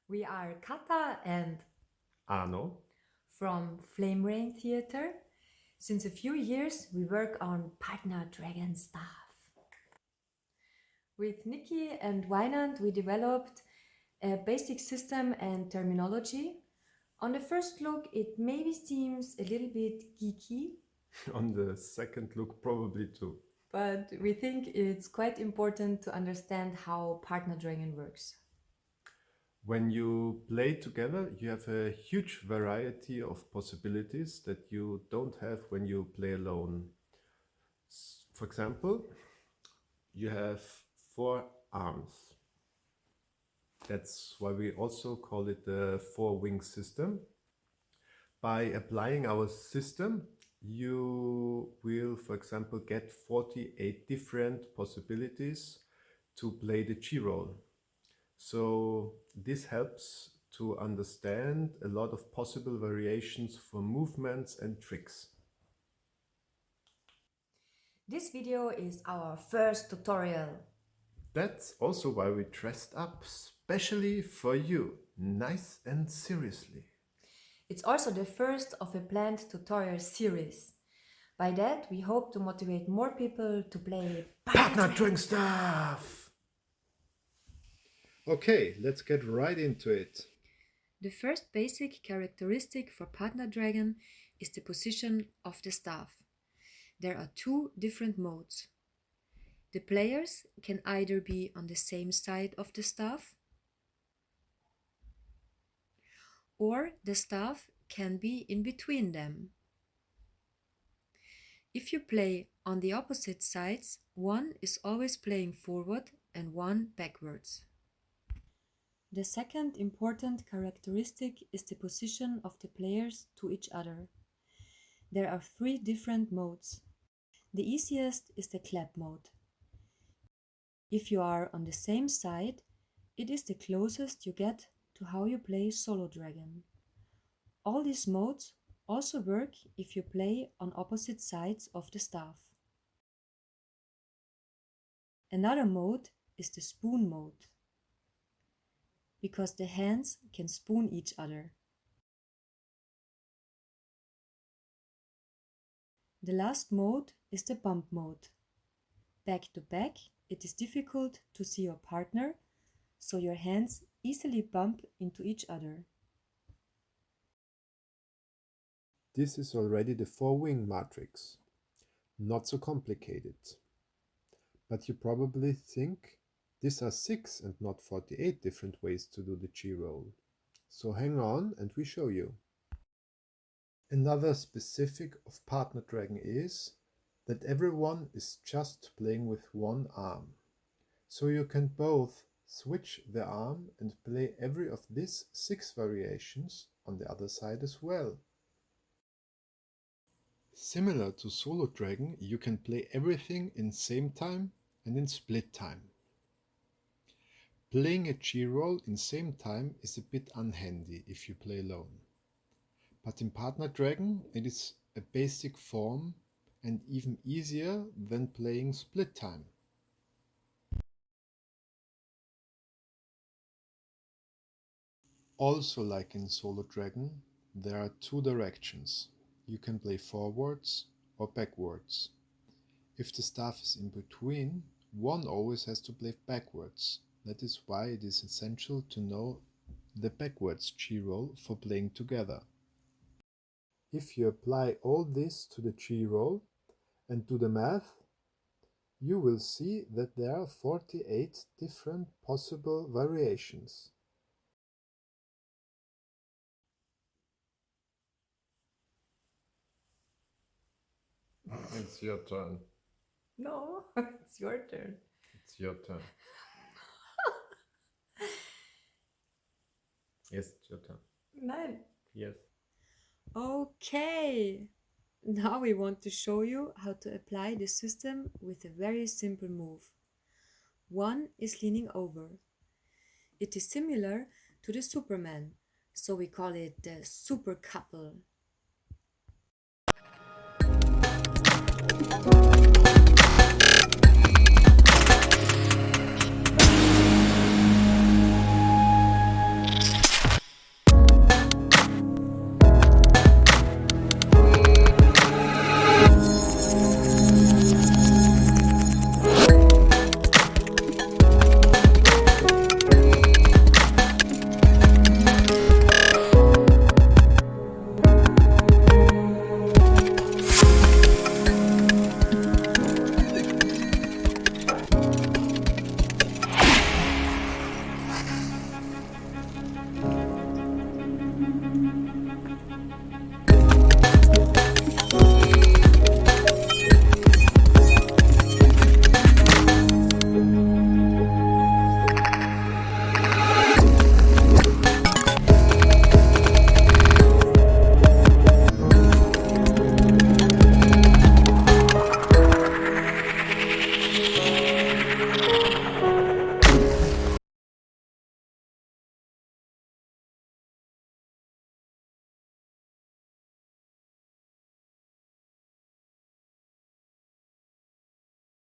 We are Kata and Arno. from Flame Rain Theatre. Since a few years, we work on partner dragon stuff. With Nici and Wijnand, we developed a basic system and terminology. On the first look, it maybe seems a little bit geeky, On the second look, probably too. but we think it's quite important to understand how partner dragon works. When you play together, you have a huge variety of possibilities that you don't have when you play alone. For example, you have 4 arms. That's why we also call it the 4-wing system. By applying our system, you will, for example, get 48 different possibilities to play the G role. So this helps to understand a lot of possible variations for movements and tricks. This video is our first tutorial. That's also why we dressed up specially for you, nice and seriously. It's also the first of a planned tutorial series. By that, we hope to motivate more people to play Partner drink stuff! Okay, let's get right into it. The first basic characteristic for partner dragon is the position of the staff. There are 2 different modes. The players can either be on the same side of the staff, or the staff can be in between them. If you play on the opposite sides, one is always playing forward and one backwards. The second important characteristic is the position of the players to each other. There are 3 different modes. The easiest is the clap mode. If you are on the same side, it is the closest you get to how you play solo dragon. All these modes also work if you play on opposite sides of the staff. Another mode is the spoon mode, because the hands can spoon each other. The last mode is the bump mode. Back to back, it is difficult to see your partner, so your hands easily bump into each other. This is already the 4-wing matrix. Not so complicated. But you probably think these are 6 and not 48 different ways to do the G roll. So hang on and we show you. Another specific of partner dragon is that everyone is just playing with 1 arm. So you can both switch the arm and play every of these 6 variations on the other side as well. Similar to solo dragon, you can play everything in same time and in split time. Playing a G roll in same time is a bit unhandy if you play alone. But in partner dragon it is a basic form and even easier than playing split time. Also, like in solo dragon, there are 2 directions. You can play forwards or backwards. If the staff is in between, one always has to play backwards. That is why it is essential to know the backwards G roll for playing together. If you apply all this to the G roll and do the math, you will see that there are 48 different possible variations. It's your turn. No, it's your turn. It's your turn. Yes, it's your turn. Nein. Yes. Okay. Now we want to show you how to apply the system with a very simple move. One is leaning over. It is similar to the Superman, so we call it the super couple.